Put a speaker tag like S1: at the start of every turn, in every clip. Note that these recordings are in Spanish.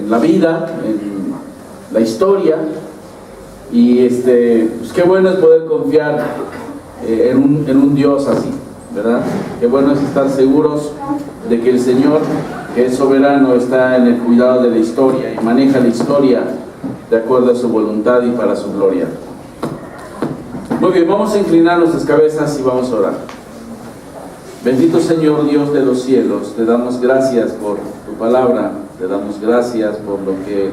S1: la vida, en la historia, y pues qué bueno es poder confiar en un Dios así, ¿verdad? Qué bueno es estar seguros de que el Señor, que es soberano, está en el cuidado de la historia y maneja la historia de acuerdo a su voluntad y para su gloria. Muy bien, vamos a inclinar nuestras cabezas y vamos a orar. Bendito Señor, Dios de los cielos, te damos gracias por tu palabra, te damos gracias por lo que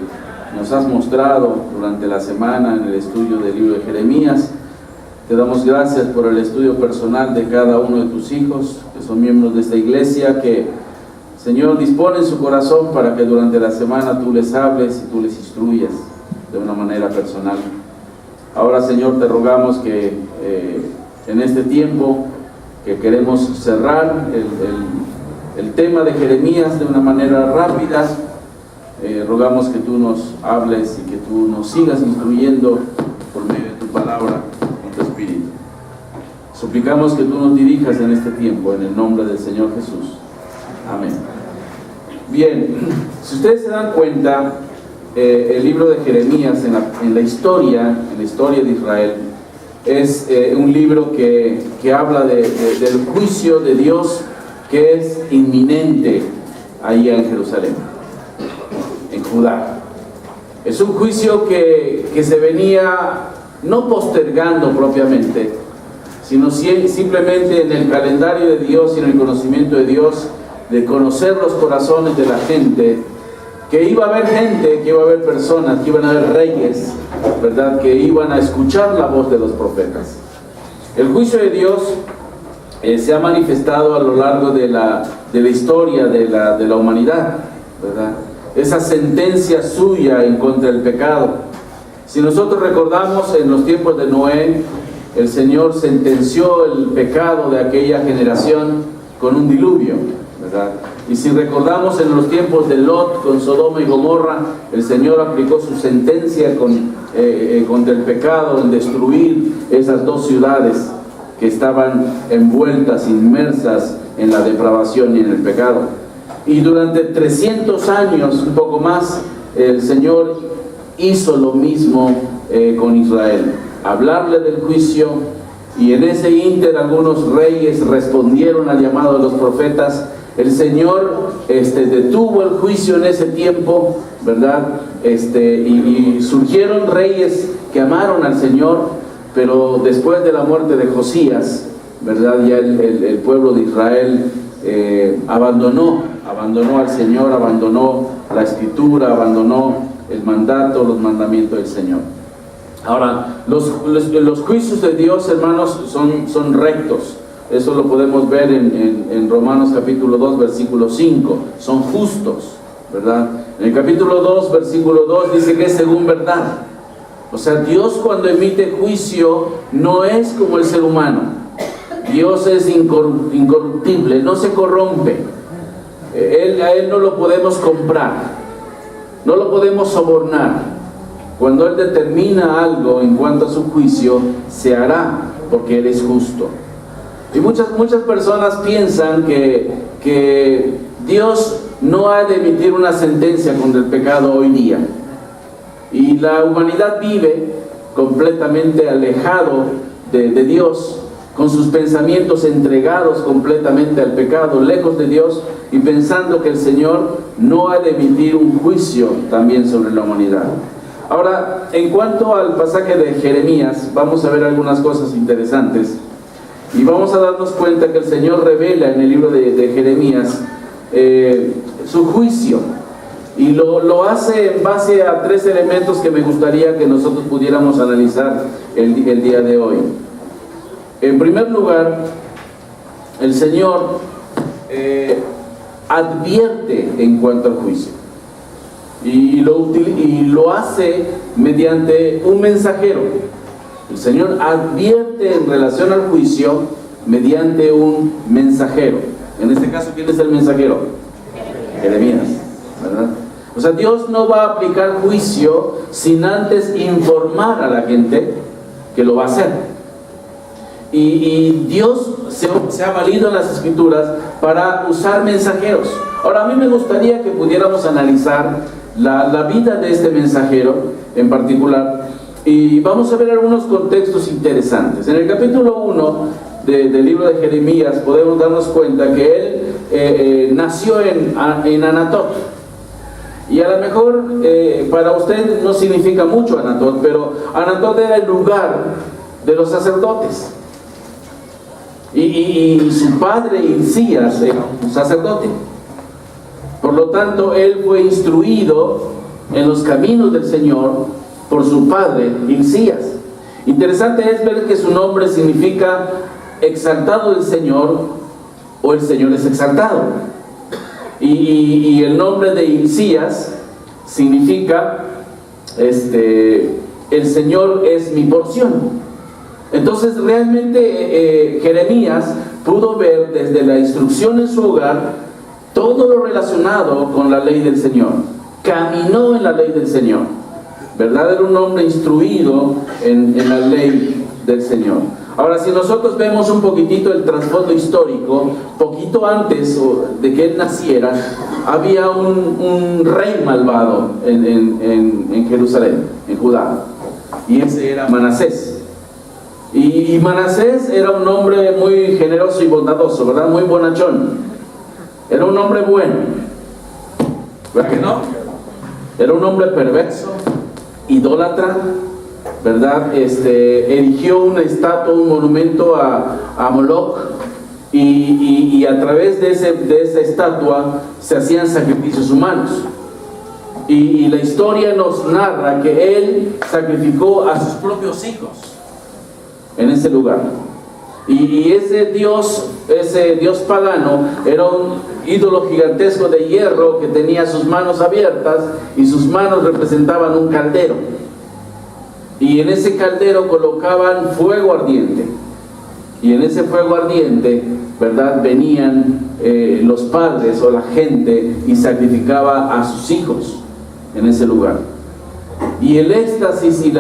S1: nos has mostrado durante la semana en el estudio del libro de Jeremías. Te damos gracias por el estudio personal de cada uno de tus hijos, que son miembros de esta iglesia, que, Señor, disponen su corazón para que durante la semana tú les hables y tú les instruyas de una manera personal. Ahora, Señor, te rogamos que en este tiempo que queremos cerrar el tema de Jeremías de una manera rápida, rogamos que tú nos hables y que tú nos sigas instruyendo por medio de tu palabra y tu Espíritu. Suplicamos que tú nos dirijas en este tiempo, en el nombre del Señor Jesús. Amén. Bien, si ustedes se dan cuenta, el libro de Jeremías en la historia de Israel es un libro que habla del juicio de Dios que es inminente ahí en Jerusalén, en Judá. Es un juicio que se venía no postergando propiamente, sino simplemente en el calendario de Dios y en el conocimiento de Dios, de conocer los corazones de la gente, que iba a haber gente, que iba a haber personas, que iban a haber reyes, ¿verdad?, que iban a escuchar la voz de los profetas. El juicio de Dios se ha manifestado a lo largo de la historia de la humanidad, ¿verdad? Esa sentencia suya en contra del pecado. Si nosotros recordamos, en los tiempos de Noé, el Señor sentenció el pecado de aquella generación con un diluvio, ¿verdad? Y si recordamos, en los tiempos de Lot con Sodoma y Gomorra, el Señor aplicó su sentencia contra el pecado en destruir esas dos ciudades que estaban envueltas, inmersas en la depravación y en el pecado. Y durante 300 años, un poco más, el Señor hizo lo mismo con Israel, hablarle del juicio, y en ese ínter algunos reyes respondieron al llamado de los profetas. El Señor detuvo el juicio en ese tiempo, ¿verdad? Y surgieron reyes que amaron al Señor, pero después de la muerte de Josías, ¿verdad?, ya el pueblo de Israel abandonó al Señor, abandonó la Escritura, abandonó el mandato, los mandamientos del Señor. Ahora, los juicios de Dios, hermanos, son rectos. Eso lo podemos ver en Romanos capítulo 2, versículo 5. Son justos, ¿verdad? En el capítulo 2, versículo 2 dice que es según verdad. O sea, Dios, cuando emite juicio, no es como el ser humano. Dios es incorruptible, no se corrompe. A Él no lo podemos comprar, no lo podemos sobornar. Cuando Él determina algo en cuanto a su juicio, se hará, porque Él es justo. Y muchas personas piensan que Dios no ha de emitir una sentencia contra el pecado hoy día. Y la humanidad vive completamente alejado de Dios, con sus pensamientos entregados completamente al pecado, lejos de Dios, y pensando que el Señor no ha de emitir un juicio también sobre la humanidad. Ahora, en cuanto al pasaje de Jeremías, vamos a ver algunas cosas interesantes. Y vamos a darnos cuenta que el Señor revela en el libro de Jeremías su juicio. Y lo hace en base a tres elementos que me gustaría que nosotros pudiéramos analizar el día de hoy. En primer lugar, el Señor advierte en cuanto al juicio. Y lo hace mediante un mensajero. El Señor advierte en relación al juicio mediante un mensajero. En este caso, ¿quién es el mensajero? Jeremías, ¿verdad? O sea, Dios no va a aplicar juicio sin antes informar a la gente que lo va a hacer. Y Dios se ha valido en las Escrituras para usar mensajeros. Ahora, a mí me gustaría que pudiéramos analizar la vida de este mensajero en particular, y vamos a ver algunos contextos interesantes. En el capítulo 1 del libro de Jeremías podemos darnos cuenta que él nació en Anatot. Y a lo mejor para usted no significa mucho Anatot, pero Anatot era el lugar de los sacerdotes. Y su padre Hilcías era un sacerdote. Por lo tanto, él fue instruido en los caminos del Señor por su padre Hilcías. Interesante es ver que su nombre significa exaltado del Señor, o el Señor es exaltado. Y el nombre de Hilcías significa el Señor es mi porción. Entonces realmente Jeremías pudo ver desde la instrucción en su hogar todo lo relacionado con la ley del Señor. Caminó en la ley del Señor, ¿verdad? Era un hombre instruido en la ley del Señor. Ahora, si nosotros vemos un poquitito el trasfondo histórico, poquito antes de que él naciera, había un rey malvado en Jerusalén, en Judá, y ese era Manasés. Y Manasés era un hombre muy generoso y bondadoso, ¿verdad? Muy bonachón. Era un hombre bueno, ¿verdad que no? Era un hombre perverso, idólatra, ¿verdad? Erigió una estatua, un monumento a Moloch, y a través de esa estatua se hacían sacrificios humanos. Y la historia nos narra que él sacrificó a sus propios hijos en ese lugar. Y ese dios pagano era un ídolo gigantesco de hierro que tenía sus manos abiertas, y sus manos representaban un caldero. Y en ese caldero colocaban fuego ardiente. Y en ese fuego ardiente, ¿verdad?, venían los padres o la gente y sacrificaba a sus hijos en ese lugar. Y el éxtasis y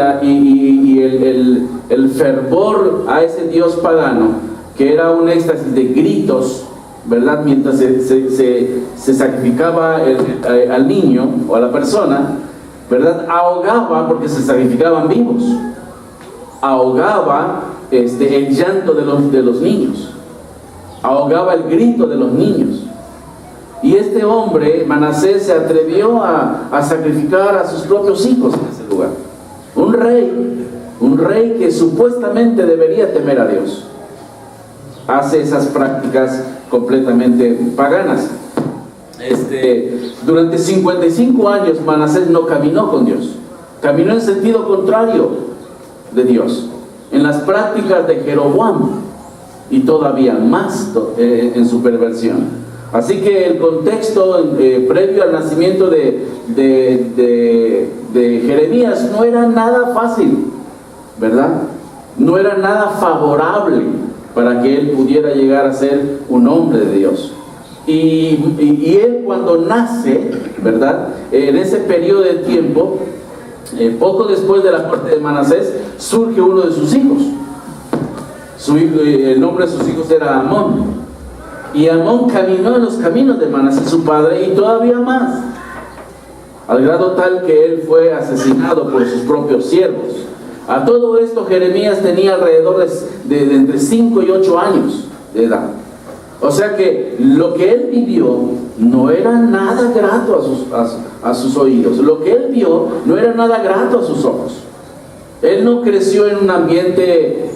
S1: el fervor a ese dios pagano, que era un éxtasis de gritos, ¿verdad?, mientras se sacrificaba al niño o a la persona, ¿verdad?, ahogaba, porque se sacrificaban vivos, ahogaba el llanto de los niños, ahogaba el grito de los niños. Y este hombre, Manasés, se atrevió a sacrificar a sus propios hijos en ese lugar. Un rey que supuestamente debería temer a Dios, hace esas prácticas completamente paganas. Durante 55 años Manasés no caminó con Dios, caminó en sentido contrario de Dios, en las prácticas de Jeroboam, y todavía más en su perversión. Así que el contexto previo al nacimiento de Jeremías no era nada fácil, ¿verdad? No era nada favorable para que él pudiera llegar a ser un hombre de Dios. Y él, cuando nace, ¿verdad?, en ese periodo de tiempo, poco después de la muerte de Manasés, surge uno de sus hijos. El nombre de sus hijos era Amón. Y Amón caminó en los caminos de Manasés, su padre, y todavía más, al grado tal que él fue asesinado por sus propios siervos. A todo esto Jeremías tenía alrededor de entre 5 y 8 años de edad. O sea que lo que él vivió no era nada grato a sus oídos. Lo que él vio no era nada grato a sus ojos. Él no creció en un ambiente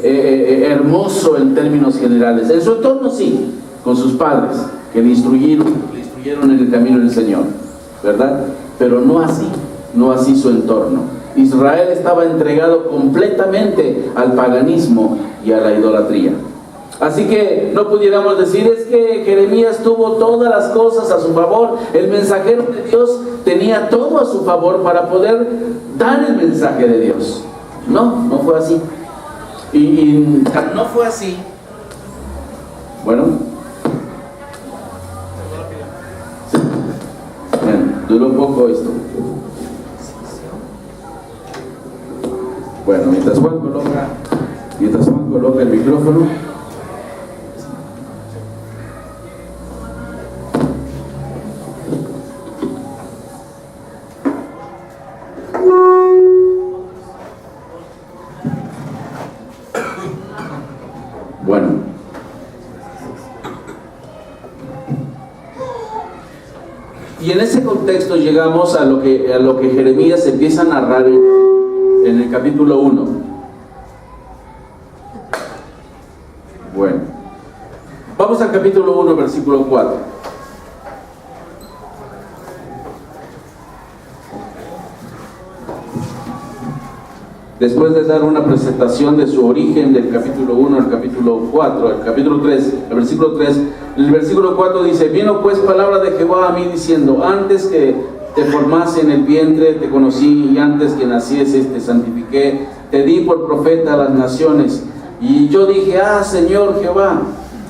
S1: hermoso en términos generales. En su entorno sí, con sus padres, que le instruyeron en el camino del Señor, ¿verdad? Pero no así su entorno. Israel estaba entregado completamente al paganismo y a la idolatría. Así que no pudiéramos decir, es que Jeremías tuvo todas las cosas a su favor. El mensajero de Dios tenía todo a su favor para poder dar el mensaje de Dios. No fue así. Y no fue así. Bueno, duró poco esto. Bueno, mientras Juan coloca el micrófono. Bueno, y en ese contexto llegamos a lo que Jeremías empieza a narrar en el capítulo 1. Bueno, vamos al capítulo 1, versículo 4. Después de dar una presentación de su origen del capítulo 1 al capítulo 4, al capítulo 3, al versículo 3, el versículo 4 dice: vino pues palabra de Jehová a mí diciendo: antes que te formase en el vientre te conocí, y antes que nacieses te santifiqué, te di por profeta a las naciones. Y yo dije: ah, Señor Jehová,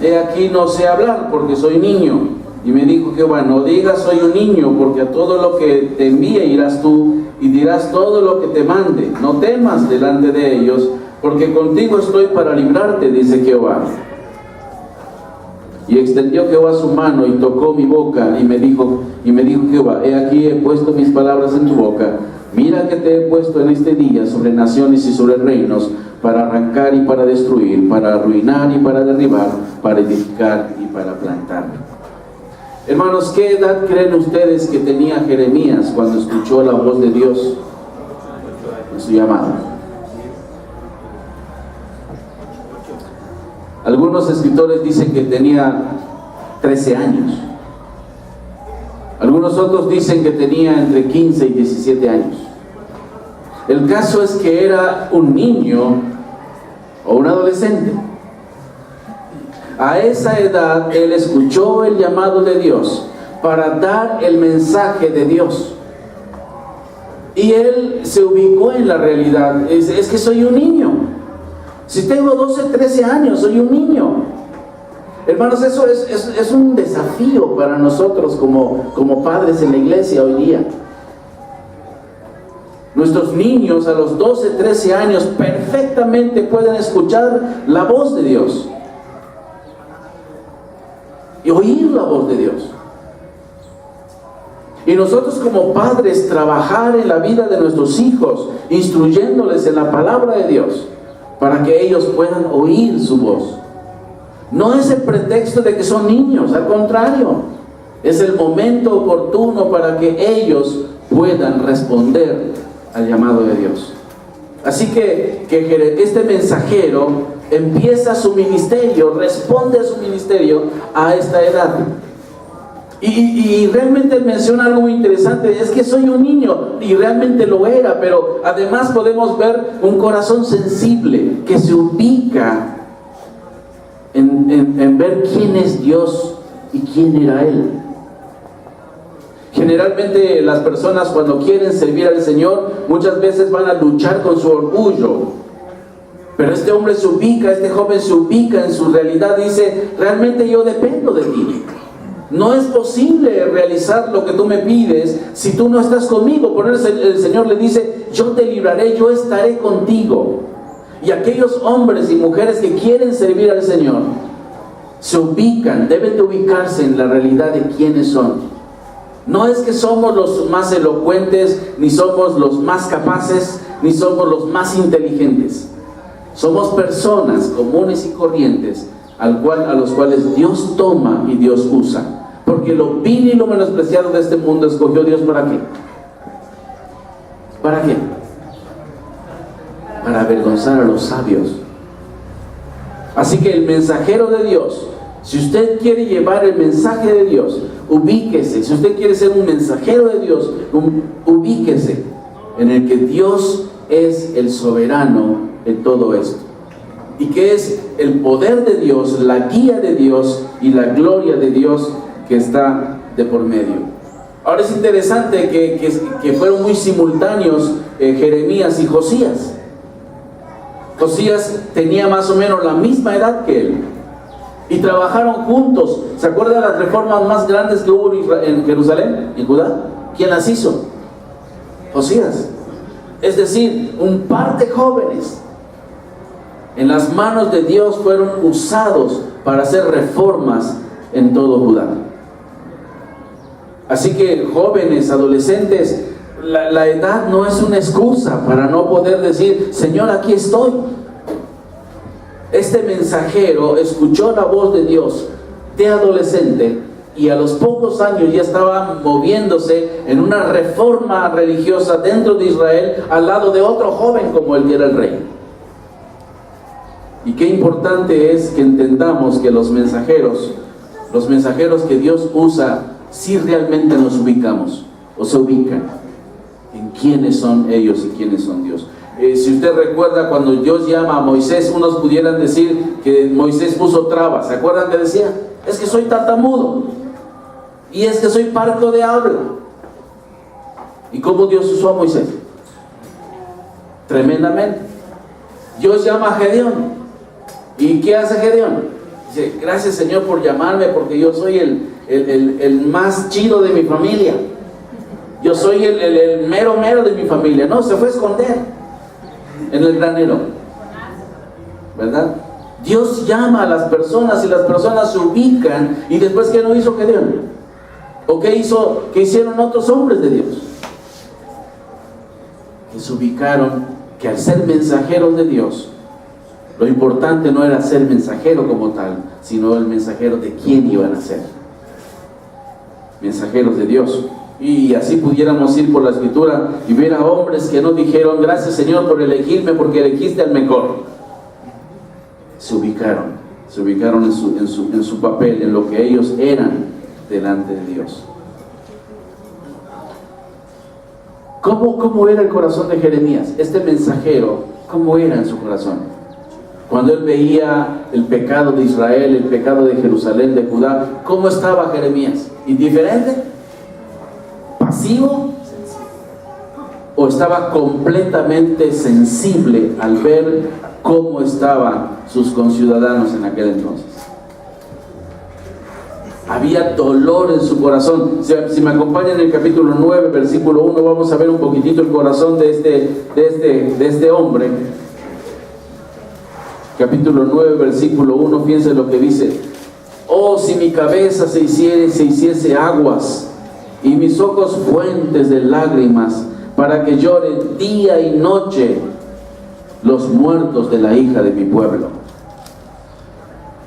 S1: he aquí no sé hablar porque soy niño. Y me dijo Jehová: no digas soy un niño, porque a todo lo que te envíe irás tú, y dirás todo lo que te mande. No temas delante de ellos, porque contigo estoy para librarte, dice Jehová. Y extendió Jehová su mano y tocó mi boca, y me dijo Jehová: he aquí he puesto mis palabras en tu boca. Mira que te he puesto en este día sobre naciones y sobre reinos, para arrancar y para destruir, para arruinar y para derribar, para edificar y para plantar. Hermanos, ¿qué edad creen ustedes que tenía Jeremías cuando escuchó la voz de Dios en su llamado? Algunos escritores dicen que tenía 13 años. Algunos otros dicen que tenía entre 15 y 17 años. El caso es que era un niño o un adolescente. A esa edad él escuchó el llamado de Dios para dar el mensaje de Dios. Y él se ubicó en la realidad. Es que soy un niño. Si tengo 12, 13 años, soy un niño. Hermanos, eso es un desafío para nosotros como padres en la iglesia hoy día. Nuestros niños a los 12, 13 años perfectamente pueden escuchar la voz de Dios y oír la voz de Dios. Y nosotros como padres trabajar en la vida de nuestros hijos, instruyéndoles en la palabra de Dios, para que ellos puedan oír su voz. No es el pretexto de que son niños, al contrario, es el momento oportuno para que ellos puedan responder al llamado de Dios. Así que este mensajero empieza su ministerio, responde a su ministerio a esta edad. Y realmente menciona algo muy interesante: es que soy un niño, y realmente lo era, pero además podemos ver un corazón sensible que se ubica en ver quién es Dios y quién era Él. Generalmente las personas, cuando quieren servir al Señor, muchas veces van a luchar con su orgullo. Pero este hombre se ubica, este joven se ubica en su realidad, dice: realmente yo dependo de ti. No es posible realizar lo que tú me pides si tú no estás conmigo. Por eso el Señor le dice: yo te libraré, yo estaré contigo. Y aquellos hombres y mujeres que quieren servir al Señor se ubican, deben de ubicarse en la realidad de quiénes son. No es que somos los más elocuentes, ni somos los más capaces, ni somos los más inteligentes. Somos personas comunes y corrientes a los cuales Dios toma y Dios usa. Porque lo vil y lo menospreciado de este mundo escogió Dios ¿para qué? ¿Para qué? Para avergonzar a los sabios. Así que el mensajero de Dios, si usted quiere llevar el mensaje de Dios, ubíquese. Si usted quiere ser un mensajero de Dios, ubíquese en el que Dios es el soberano en todo esto, y que es el poder de Dios, la guía de Dios y la gloria de Dios que está de por medio. Ahora es interesante que fueron muy simultáneos Jeremías y Josías. Josías tenía más o menos la misma edad que él y trabajaron juntos. ¿Se acuerdan de las reformas más grandes que hubo en Jerusalén, en Judá? ¿Quién las hizo? Josías. Es decir, un par de jóvenes en las manos de Dios fueron usados para hacer reformas en todo Judá. Así que jóvenes, adolescentes, la edad no es una excusa para no poder decir: Señor, aquí estoy. Este mensajero escuchó la voz de Dios de adolescente y a los pocos años ya estaba moviéndose en una reforma religiosa dentro de Israel al lado de otro joven como él que era el rey. Y qué importante es que entendamos que los mensajeros que Dios usa, si realmente nos ubicamos o se ubican en quiénes son ellos y quiénes son Dios. Si usted recuerda, cuando Dios llama a Moisés, unos pudieran decir que Moisés puso trabas. ¿Se acuerdan que decía? Es que soy tartamudo, y es que soy parco de habla. ¿Y cómo Dios usó a Moisés? Tremendamente. Dios llama a Gedeón. ¿Y qué hace Gedeón? Dice, gracias Señor por llamarme, porque yo soy el más chido de mi familia. Yo soy el mero de mi familia. No, se fue a esconder en el granero, ¿verdad? Dios llama a las personas y las personas se ubican. Y después, ¿qué no hizo Gedeón? ¿O qué hicieron otros hombres de Dios? Que se ubicaron, que al ser mensajeros de Dios, lo importante no era ser mensajero como tal, sino el mensajero de quién iban a ser. Mensajeros de Dios. Y así pudiéramos ir por la escritura y ver a hombres que no dijeron, gracias Señor por elegirme, porque elegiste al mejor. Se ubicaron en su papel, en lo que ellos eran delante de Dios. ¿Cómo era el corazón de Jeremías? Este mensajero, ¿cómo era en su corazón? Cuando él veía el pecado de Israel, el pecado de Jerusalén, de Judá, ¿cómo estaba Jeremías? ¿Indiferente? ¿Pasivo? ¿O estaba completamente sensible al ver cómo estaban sus conciudadanos en aquel entonces? Había dolor en su corazón. Si me acompañan en el capítulo 9, versículo 1, vamos a ver un poquitito el corazón de este hombre. Capítulo 9, versículo 1, fíjense lo que dice. Oh, si mi cabeza se hiciese aguas, y mis ojos fuentes de lágrimas, para que lloren día y noche los muertos de la hija de mi pueblo.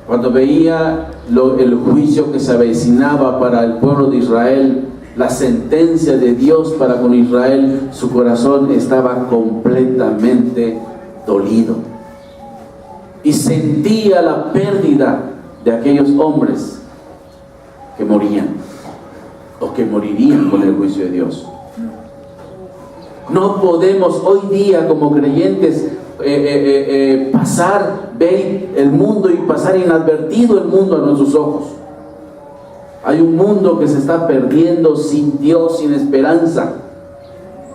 S1: Cuando veía el juicio que se avecinaba para el pueblo de Israel, la sentencia de Dios para con Israel, su corazón estaba completamente dolido. Y sentía la pérdida de aquellos hombres que morían, o que morirían con el juicio de Dios. No podemos hoy día como creyentes ver el mundo y pasar inadvertido el mundo a nuestros ojos. Hay un mundo que se está perdiendo sin Dios, sin esperanza.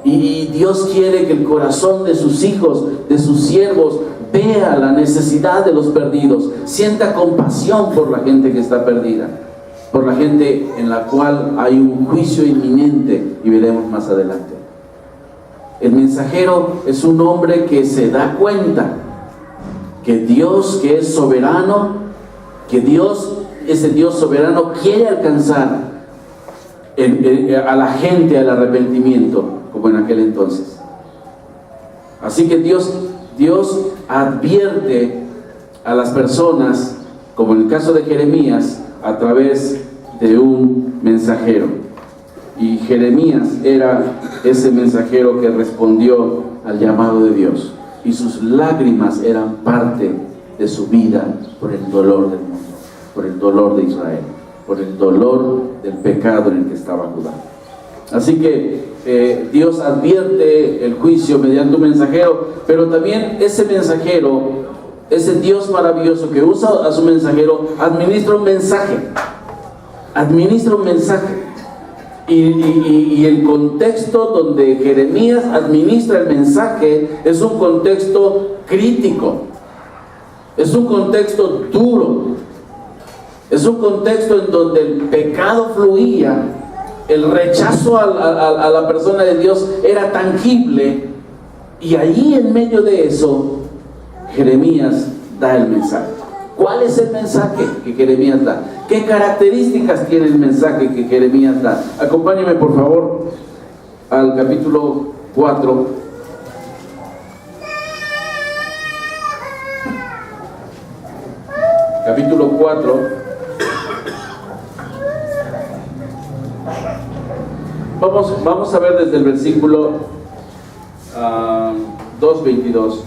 S1: Y Dios quiere que el corazón de sus hijos, de sus siervos, vea la necesidad de los perdidos, sienta compasión por la gente que está perdida, por la gente en la cual hay un juicio inminente, y veremos más adelante. El mensajero es un hombre que se da cuenta que Dios, que es soberano, que Dios, ese Dios soberano, quiere alcanzar a la gente al arrepentimiento, como en aquel entonces. Así que Dios advierte a las personas, como en el caso de Jeremías, a través de un mensajero. Y Jeremías era ese mensajero que respondió al llamado de Dios, y sus lágrimas eran parte de su vida por el dolor del mundo, por el dolor de Israel, por el dolor del pecado en el que estaba Judá. Así que Dios advierte el juicio mediante un mensajero, pero también ese mensajero, ese Dios maravilloso que usa a su mensajero, administra un mensaje. Y el contexto donde Jeremías administra el mensaje es un contexto crítico, es un contexto duro, es un contexto en donde el pecado fluía, el rechazo a la persona de Dios era tangible, y ahí en medio de eso Jeremías da el mensaje. ¿Cuál es el mensaje que Jeremías da? ¿Qué características tiene el mensaje que Jeremías da? Acompáñenme por favor al capítulo 4. capítulo 4. Vamos a ver desde el versículo 2:22.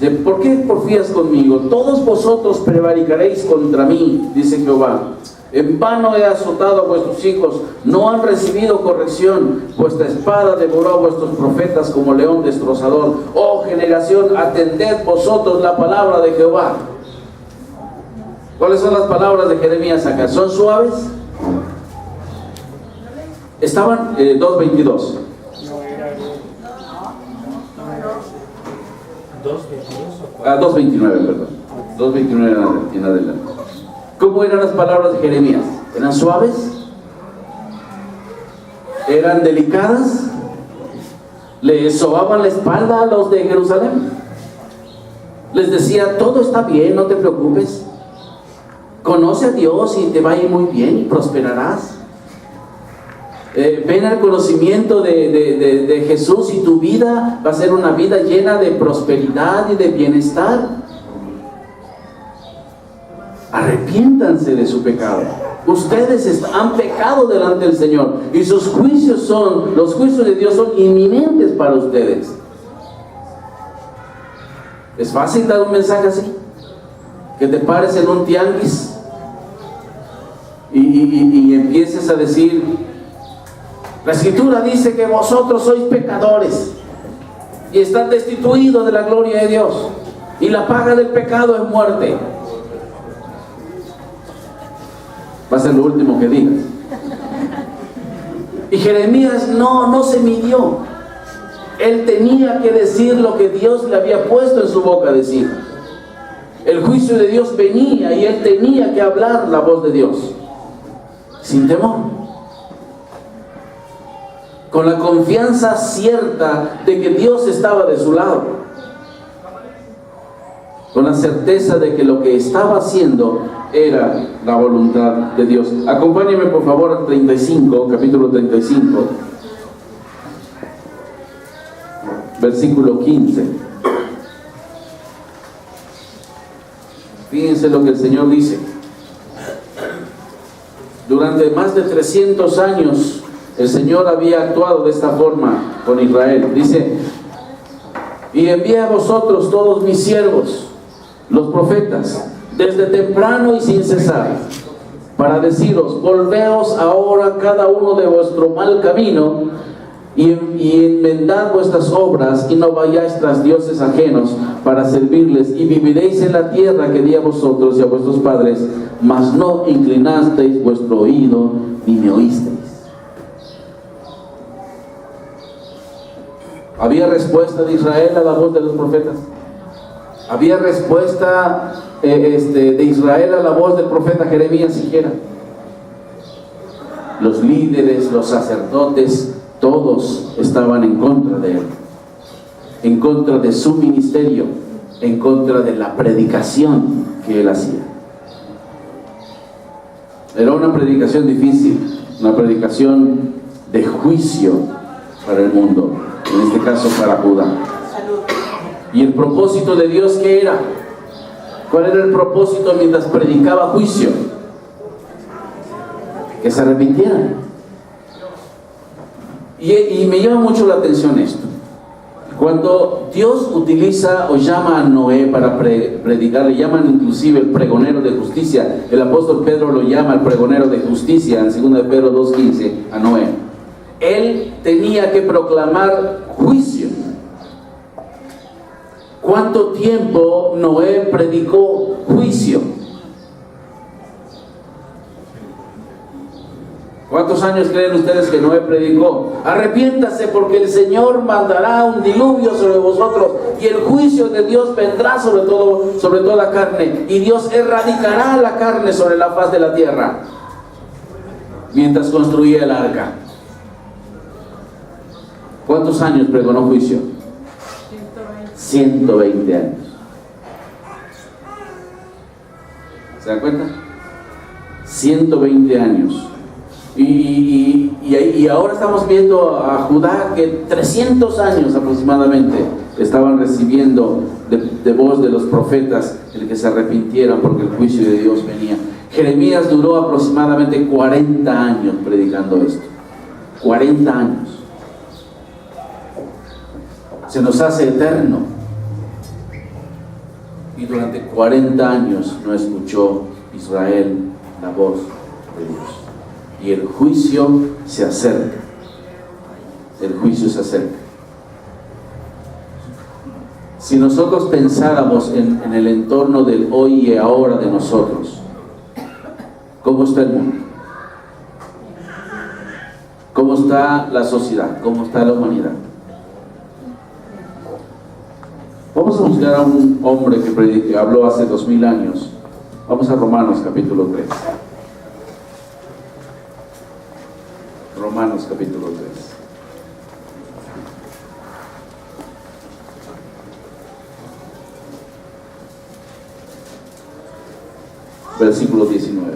S1: Dice: ¿por qué porfías conmigo? Todos vosotros prevaricaréis contra mí, dice Jehová. En vano he azotado a vuestros hijos, no han recibido corrección. Vuestra espada devoró a vuestros profetas como león destrozador. Oh generación, atended vosotros la palabra de Jehová. ¿Cuáles son las palabras de Jeremías acá? ¿Son suaves? Estaban 2:22. 2:29, perdón. 2:29 en adelante. ¿Cómo eran las palabras de Jeremías? ¿Eran suaves? ¿Eran delicadas? ¿Le sobaban la espalda a los de Jerusalén? Les decía: todo está bien, no te preocupes. Conoce a Dios y te va a ir muy bien y prosperarás. Ven al conocimiento de Jesús y tu vida va a ser una vida llena de prosperidad y de bienestar. Arrepiéntanse de su pecado. Ustedes han pecado delante del Señor y sus juicios los juicios de Dios son inminentes para ustedes. ¿Es fácil dar un mensaje así? Que te pares en un tianguis y empieces a decir: la Escritura dice que vosotros sois pecadores y están destituidos de la gloria de Dios, y la paga del pecado es muerte. Va a ser lo último que digas. Y Jeremías no se midió. Él tenía que decir lo que Dios le había puesto en su boca decir. El juicio de Dios venía y él tenía que hablar la voz de Dios, sin temor, con la confianza cierta de que Dios estaba de su lado, con la certeza de que lo que estaba haciendo era la voluntad de Dios. Acompáñenme por favor al 35, capítulo 35, versículo 15. Fíjense lo que el Señor dice. Durante más de 300 años el Señor había actuado de esta forma con Israel. Dice: y envié a vosotros todos mis siervos, los profetas, desde temprano y sin cesar, para deciros: volveos ahora cada uno de vuestro mal camino y enmendad vuestras obras, y no vayáis tras dioses ajenos para servirles, y viviréis en la tierra que di a vosotros y a vuestros padres, mas no inclinasteis vuestro oído ni me oísteis. ¿Había respuesta de Israel a la voz de los profetas? ¿Había respuesta de Israel a la voz del profeta Jeremías siquiera? Los líderes, los sacerdotes, todos estaban en contra de él, en contra de su ministerio, en contra de la predicación que él hacía. Era una predicación difícil, una predicación de juicio para el mundo, en este caso para Judá. ¿Y el propósito de Dios qué era? ¿Cuál era el propósito mientras predicaba juicio? Que se arrepintieran. Y me llama mucho la atención esto. Cuando Dios utiliza o llama a Noé para predicar, le llaman inclusive el pregonero de justicia. El apóstol Pedro lo llama el pregonero de justicia en 2 de Pedro 2:15 a Noé. Él tenía que proclamar juicio. ¿Cuánto tiempo Noé predicó juicio? ¿Cuántos años creen ustedes que Noé predicó? Arrepiéntase porque el Señor mandará un diluvio sobre vosotros y el juicio de Dios vendrá sobre toda la carne, y Dios erradicará la carne sobre la faz de la tierra. Mientras construía el arca. ¿Cuántos años pregonó juicio? 120 años. ¿Se dan cuenta? 120 años. Y Y ahora estamos viendo a Judá que 300 años aproximadamente estaban recibiendo de voz de los profetas el que se arrepintieran porque el juicio de Dios venía. Jeremías duró aproximadamente 40 años predicando esto. 40 años. Se nos hace eterno. Y durante 40 años no escuchó Israel la voz de Dios. Y el juicio se acerca. El juicio se acerca. Si nosotros pensáramos en el entorno del hoy y ahora de nosotros, ¿cómo está el mundo? ¿Cómo está la sociedad? ¿Cómo está la humanidad? Vamos a buscar a un hombre que habló hace 2000 años. Vamos a Romanos capítulo 3. Romanos capítulo 3. Versículo 19.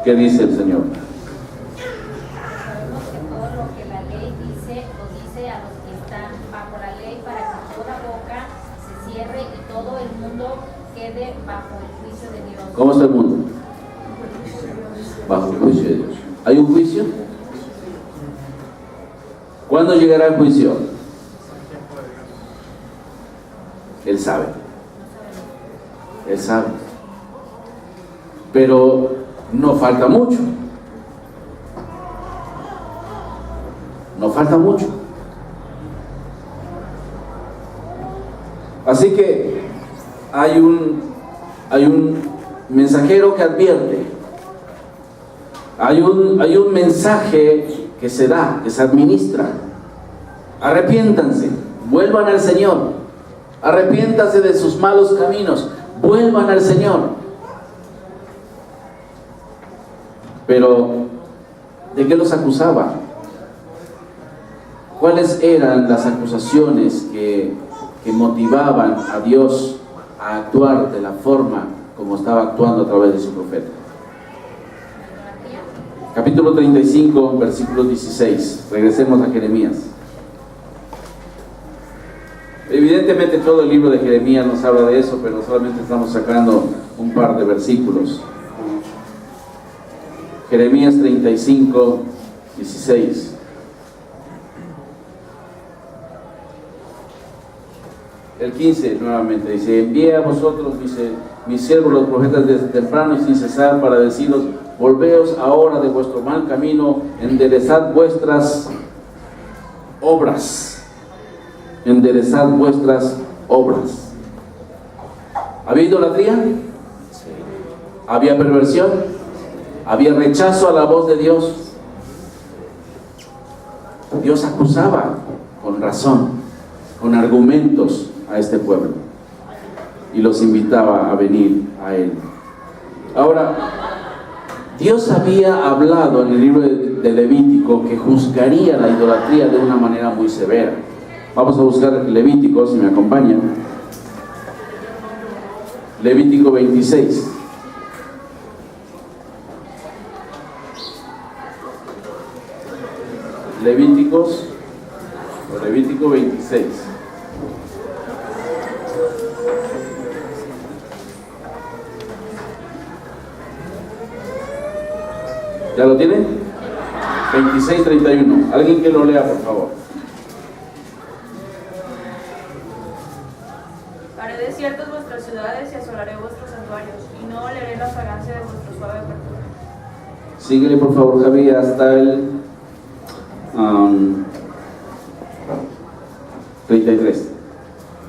S1: ¿Qué dice el Señor?
S2: Sabemos que todo lo que la ley dice, lo dice a los que están bajo la ley, para que toda boca se cierre y todo el mundo quede bajo el juicio de Dios.
S1: ¿Cómo está el mundo? Bajo el juicio de Dios. ¿Hay un juicio? ¿Cuándo llegará el juicio? Él sabe. Él sabe. Pero no falta mucho. No falta mucho. Así que hay un mensajero que advierte. Hay un mensaje que se da, que se administra. Arrepiéntanse, vuelvan al Señor. Arrepiéntanse de sus malos caminos, vuelvan al Señor. Pero, ¿de qué los acusaba? ¿Cuáles eran las acusaciones que motivaban a Dios a actuar de la forma como estaba actuando a través de su profeta? Capítulo 35, versículo 16. Regresemos a Jeremías. Evidentemente todo el libro de Jeremías nos habla de eso, pero solamente estamos sacando un par de versículos. Jeremías 35, 16. El 15 nuevamente dice: envié a vosotros, dice, mis siervos los profetas desde temprano y sin cesar, para deciros: volveos ahora de vuestro mal camino, enderezad vuestras obras. Enderezad vuestras obras. ¿Había idolatría? Sí. ¿Había perversión? ¿Había rechazo a la voz de Dios? Dios acusaba con razón, con argumentos a este pueblo y los invitaba a venir a Él. Ahora, Dios había hablado en el libro de Levítico que juzgaría la idolatría de una manera muy severa. Vamos a buscar Levítico, si me acompañan. Levítico 26. Levítico 26. ¿Ya lo tienen? 26:31. Alguien que lo lea, por favor.
S3: Haré desiertas vuestras ciudades y asolaré vuestros santuarios, y no oleré la fragancia de vuestro suave perfume.
S1: Síguele, por favor, Javi, hasta el 33.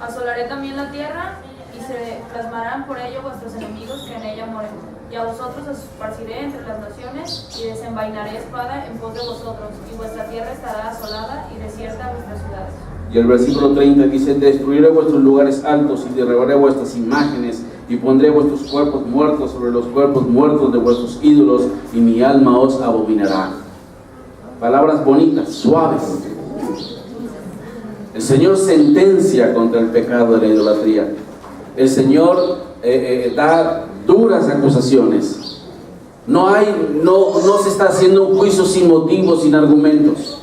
S3: Asolaré también la tierra, y se plasmarán por ello vuestros enemigos que en ella moren. Y a vosotros os esparciré entre las naciones, y desenvainaré espada en pos de vosotros, y vuestra tierra estará asolada y desierta vuestras ciudades.
S1: Y el versículo 30 dice: destruiré vuestros lugares altos y derribaré vuestras imágenes, y pondré vuestros cuerpos muertos sobre los cuerpos muertos de vuestros ídolos, y mi alma os abominará. Palabras bonitas, suaves. El Señor sentencia contra el pecado de la idolatría. El Señor da duras acusaciones. No se está haciendo un juicio sin motivos, sin argumentos.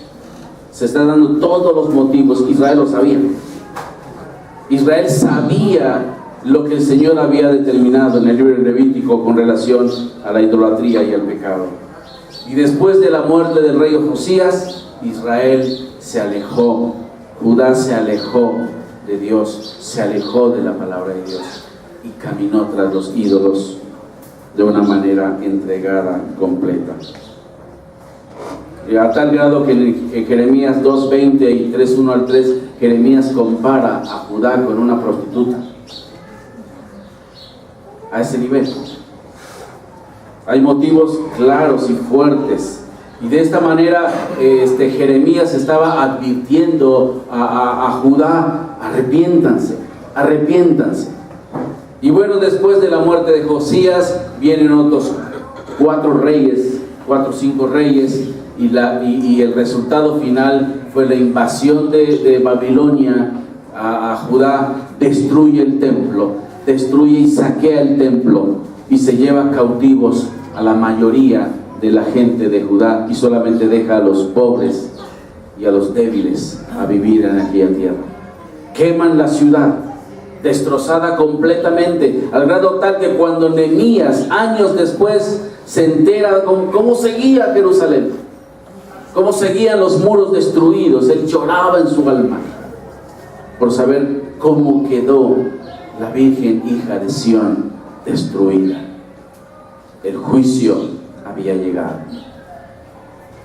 S1: Se está dando todos los motivos. Israel lo sabía. Israel sabía lo que el Señor había determinado en el libro de Levítico con relación a la idolatría y al pecado. Y después de la muerte del rey Josías, Israel se alejó, Judá se alejó de Dios, se alejó de la palabra de Dios y caminó tras los ídolos de una manera entregada, completa. A tal grado que en Jeremías 2:20 y 3:1 al 3, Jeremías compara a Judá con una prostituta. A ese nivel. Hay motivos claros y fuertes. Y de esta manera Jeremías estaba advirtiendo a Judá: arrepiéntanse, arrepiéntanse. Y bueno, después de la muerte de Josías vienen otros 4 o 5 reyes, y el resultado final fue la invasión de Babilonia a Judá. Destruye el templo, destruye y saquea el templo y se lleva cautivos a la mayoría de la gente de Judá, y solamente deja a los pobres y a los débiles a vivir en aquella tierra. Queman la ciudad, destrozada completamente, al grado tal que cuando Nehemías, años después, se entera cómo seguía Jerusalén, cómo seguían los muros destruidos, él lloraba en su alma por saber cómo quedó la Virgen hija de Sión destruida. El juicio había llegado.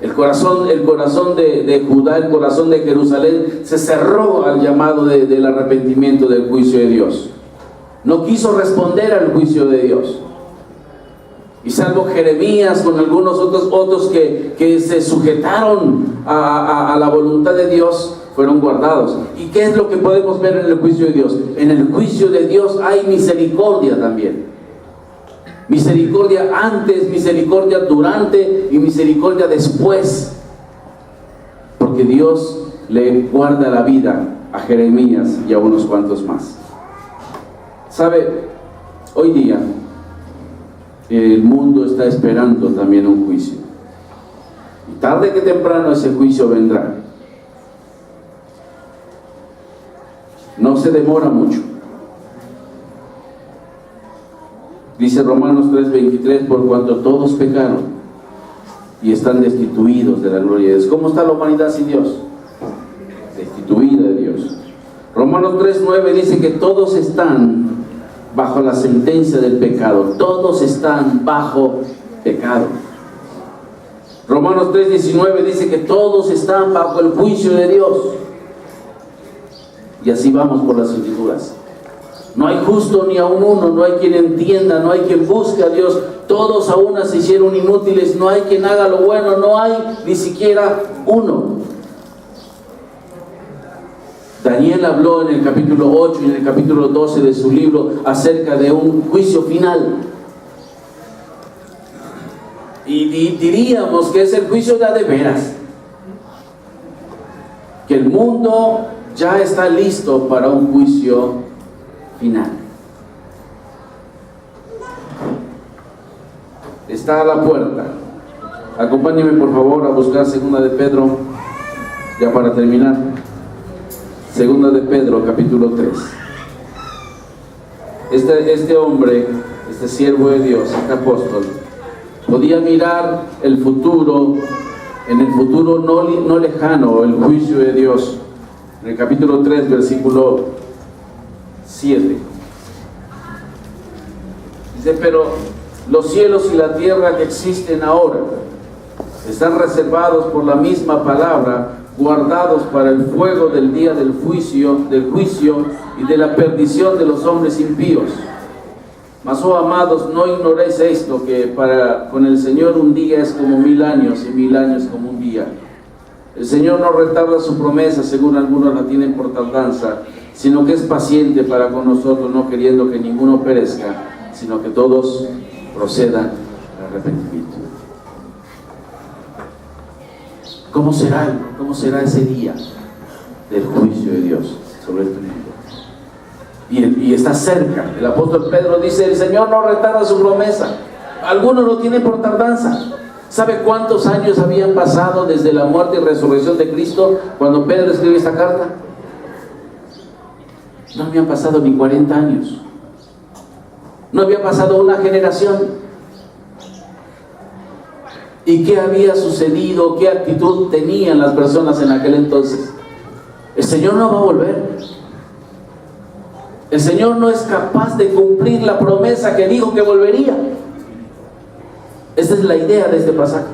S1: El corazón de Judá, el corazón de Jerusalén se cerró al llamado del arrepentimiento, del juicio de Dios. No quiso responder al juicio de Dios. Y salvo Jeremías con algunos otros que se sujetaron a la voluntad de Dios, fueron guardados. ¿Y qué es lo que podemos ver en el juicio de Dios? En el juicio de Dios hay misericordia también. Misericordia antes, misericordia durante y misericordia después. Porque Dios le guarda la vida a Jeremías y a unos cuantos más. ¿Sabe? Hoy día el mundo está esperando también un juicio. Y tarde que temprano ese juicio vendrá. No se demora mucho. Dice Romanos 3:23: por cuanto todos pecaron y están destituidos de la gloria de Dios. ¿Cómo está la humanidad sin Dios? Destituida de Dios. Romanos 3:9 dice que todos están bajo la sentencia del pecado. Todos están bajo pecado. Romanos 3:19 dice que todos están bajo el juicio de Dios. Y así vamos por las Escrituras. No hay justo ni aun uno, no hay quien entienda, no hay quien busque a Dios. Todos a una se hicieron inútiles, no hay quien haga lo bueno, no hay ni siquiera uno. Daniel habló en el capítulo 8 y en el capítulo 12 de su libro acerca de un juicio final. Y diríamos que es el juicio de veras. Que el mundo ya está listo para un juicio final. Está a la puerta. Acompáñenme por favor a buscar Segunda de Pedro, ya para terminar. Segunda de Pedro, capítulo 3. Este hombre, este siervo de Dios, este apóstol, podía mirar el futuro, en el futuro no lejano, el juicio de Dios. En el capítulo 3, versículo 7. Dice: pero los cielos y la tierra que existen ahora están reservados por la misma palabra, guardados para el fuego del día del juicio y de la perdición de los hombres impíos. Mas, oh amados, no ignoréis esto, que con el Señor un día es como 1000 años, y 1000 años como un día. El Señor no retarda su promesa, según algunos la tienen por tardanza, sino que es paciente para con nosotros, no queriendo que ninguno perezca, sino que todos procedan al arrepentimiento. ¿Cómo será ese día del juicio de Dios sobre este mundo? Y está cerca. El apóstol Pedro dice: el Señor no retarda su promesa. Algunos lo tienen por tardanza. ¿Sabe cuántos años habían pasado desde la muerte y resurrección de Cristo cuando Pedro escribe esta carta? No habían pasado ni 40 años. No había pasado una generación. ¿Y qué había sucedido? ¿Qué actitud tenían las personas en aquel entonces? El Señor no va a volver. El Señor no es capaz de cumplir la promesa que dijo que volvería. Esa es la idea de este pasaje.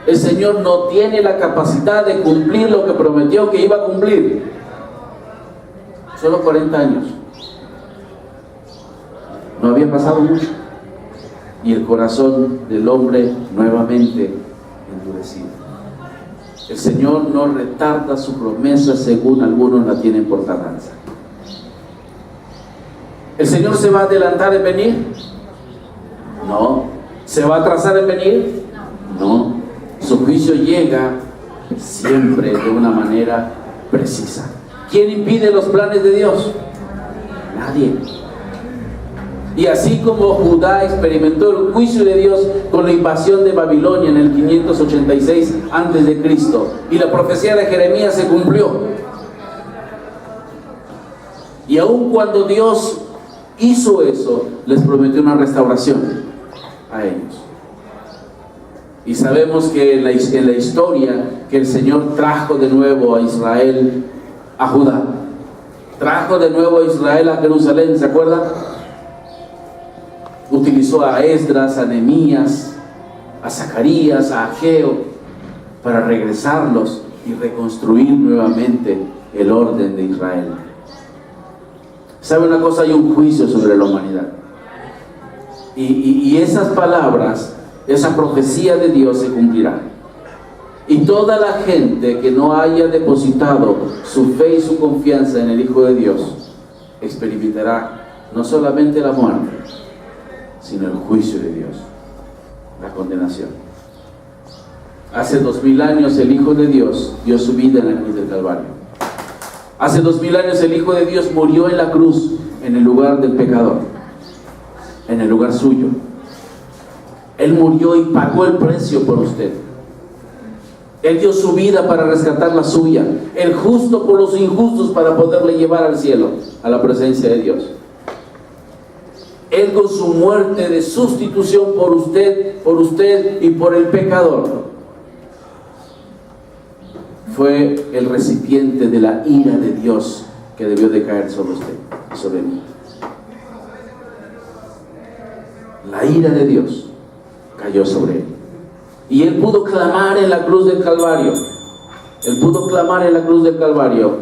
S1: El Señor no tiene la capacidad de cumplir lo que prometió que iba a cumplir. Solo 40 años. No había pasado mucho. Y el corazón del hombre nuevamente endurecido. El Señor no retarda su promesa según algunos la tienen por tardanza. ¿El Señor se va a adelantar en venir? No. ¿Se va a atrasar en venir? No. Su juicio llega siempre de una manera precisa. ¿Quién impide los planes de Dios? Nadie. Y así como Judá experimentó el juicio de Dios con la invasión de Babilonia en el 586 a.C. y la profecía de Jeremías se cumplió. Y aun cuando Dios hizo eso, les prometió una restauración a ellos. Y sabemos que en la historia que el Señor trajo de nuevo a Israel, a Judá, trajo de nuevo a Israel a Jerusalén, ¿se acuerdan? Utilizó a Esdras, a Nehemías, a Zacarías, a Ageo para regresarlos y reconstruir nuevamente el orden de Israel. ¿Sabe una cosa? Hay un juicio sobre la humanidad. Y esas palabras, esa profecía de Dios se cumplirá. Y toda la gente que no haya depositado su fe y su confianza en el Hijo de Dios experimentará no solamente la muerte, sino el juicio de Dios, la condenación. Hace 2000 años el Hijo de Dios dio su vida en la cruz del Calvario. Hace 2000 años el Hijo de Dios murió en la cruz, en el lugar del pecador, en el lugar suyo. Él murió y pagó el precio por usted. Él dio su vida para rescatar la suya, el justo por los injustos para poderle llevar al cielo, a la presencia de Dios. Él con su muerte de sustitución por usted y por el pecador, fue el recipiente de la ira de Dios que debió de caer sobre usted y sobre mí. La ira de Dios cayó sobre él. Y él pudo clamar en la cruz del Calvario. Él pudo clamar en la cruz del Calvario: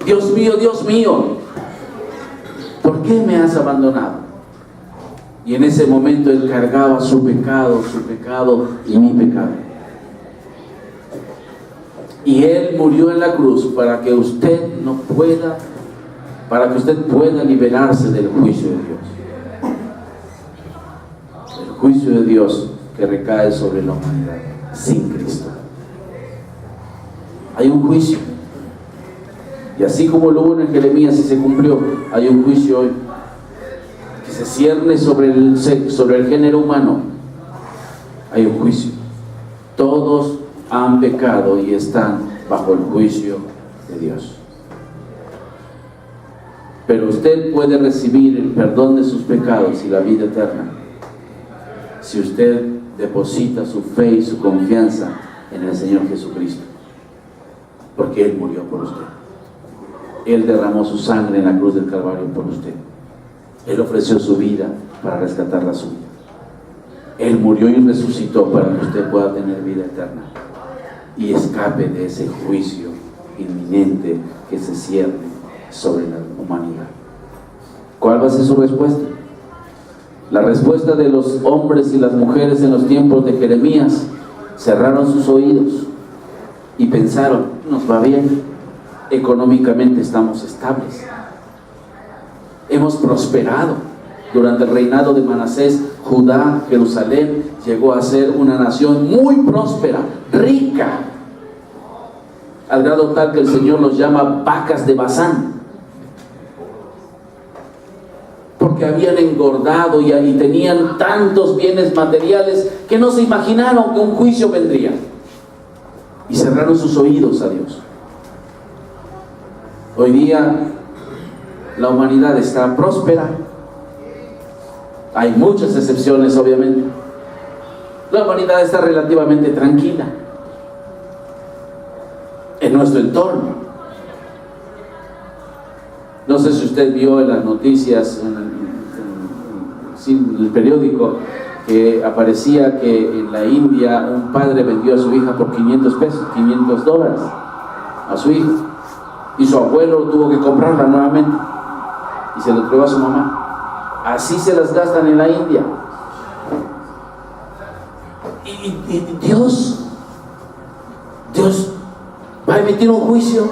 S1: Dios mío, ¿por qué me has abandonado? Y en ese momento él cargaba su pecado y mi pecado. Y él murió en la cruz para que usted pueda liberarse del juicio de Dios. El juicio de Dios que recae sobre la humanidad sin Cristo. Hay un juicio. Y así como lo hubo en Jeremías y se cumplió, hay un juicio hoy que se cierne sobre el género humano. Hay un juicio. Todos han pecado y están bajo el juicio de Dios. Pero usted puede recibir el perdón de sus pecados y la vida eterna si usted deposita su fe y su confianza en el Señor Jesucristo, porque Él murió por usted. Él derramó su sangre en la cruz del Calvario por usted. Él ofreció su vida para rescatar la suya. Él murió y resucitó para que usted pueda tener vida eterna y escape de ese juicio inminente que se cierne sobre la humanidad. ¿Cuál va a ser su respuesta? La respuesta de los hombres y las mujeres en los tiempos de Jeremías: cerraron sus oídos y pensaron: nos va bien, económicamente estamos estables, hemos prosperado. Durante el reinado de Manasés, Judá, Jerusalén, llegó a ser una nación muy próspera, rica, al grado tal que el Señor los llama vacas de Basán. ¿Por porque habían engordado y tenían tantos bienes materiales que no se imaginaron que un juicio vendría. Y cerraron sus oídos a Dios. Hoy día la humanidad está próspera. Hay muchas excepciones, obviamente. La humanidad está relativamente tranquila en nuestro entorno. No sé si usted vio en las noticias, en el periódico, que aparecía que en la India un padre vendió a su hija por $500, $500 a su hija, y su abuelo tuvo que comprarla nuevamente y se lo entregó a su mamá. Así se las gastan en la India. Y Dios va a emitir un juicio.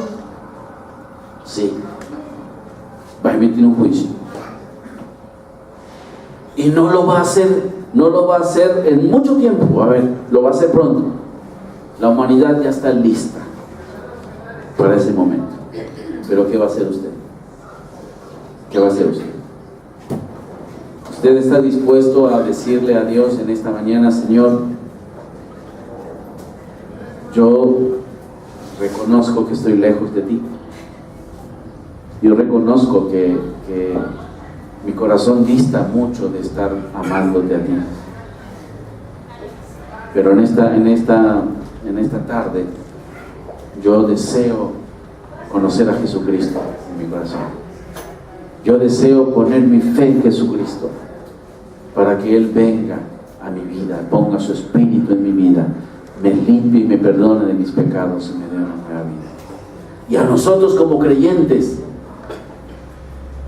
S1: Sí, va a emitir un juicio. Y no lo va a hacer en mucho tiempo. A ver, lo va a hacer pronto. La humanidad ya está lista para ese momento. Pero ¿qué va a hacer usted? ¿Qué va a hacer usted? ¿Usted está dispuesto a decirle a Dios en esta mañana: Señor, yo reconozco que estoy lejos de ti? Yo reconozco que mi corazón dista mucho de estar amándote a ti. Pero en esta tarde yo deseo conocer a Jesucristo en mi corazón. Yo deseo poner mi fe en Jesucristo para que Él venga a mi vida, ponga su espíritu en mi vida, me limpie y me perdone de mis pecados y me dé una nueva vida. Y a nosotros como creyentes,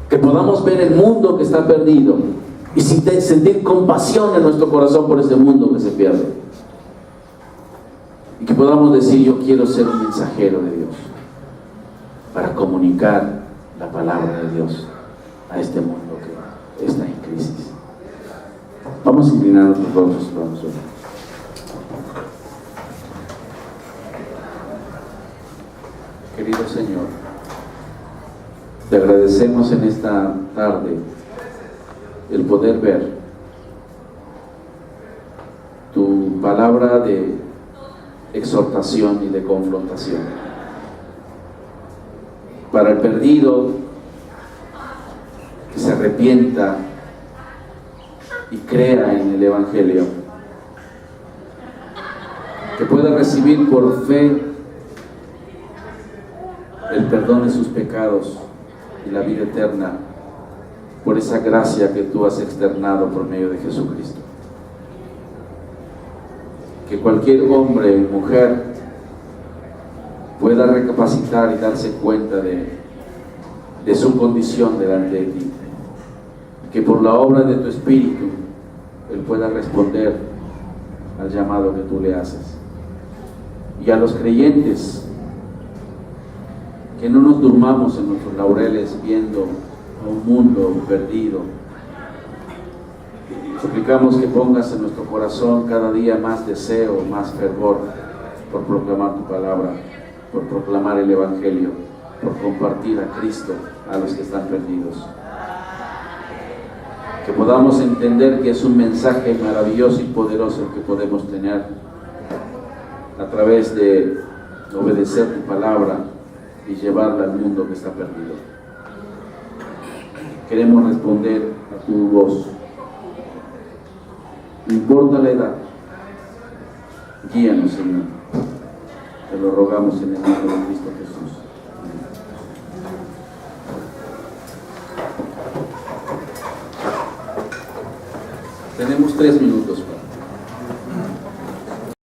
S1: que podamos ver el mundo que está perdido y sentir compasión en nuestro corazón por ese mundo que se pierde. Y que podamos decir: yo quiero ser un mensajero de Dios para comunicar la palabra de Dios a este mundo que está en crisis. Vamos a inclinar nuestros rostros, vamos a orar. Querido Señor, te agradecemos en esta tarde el poder ver tu palabra de exhortación y de confrontación para el perdido, que se arrepienta y crea en el Evangelio, que pueda recibir por fe el perdón de sus pecados y la vida eterna por esa gracia que tú has externado por medio de Jesucristo. Que cualquier hombre y mujer pueda recapacitar y darse cuenta de su condición delante de ti. Que por la obra de tu Espíritu Él pueda responder al llamado que tú le haces. Y a los creyentes, que no nos durmamos en nuestros laureles viendo a un mundo perdido. Suplicamos que pongas en nuestro corazón cada día más deseo, más fervor por proclamar tu palabra, por proclamar el Evangelio, por compartir a Cristo a los que están perdidos. Que podamos entender que es un mensaje maravilloso y poderoso el que podemos tener a través de obedecer tu palabra y llevarla al mundo que está perdido. Queremos responder a tu voz. No importa la edad, guíanos, Señor. Te lo rogamos en el nombre de Cristo Jesús. Tenemos 3 minutos.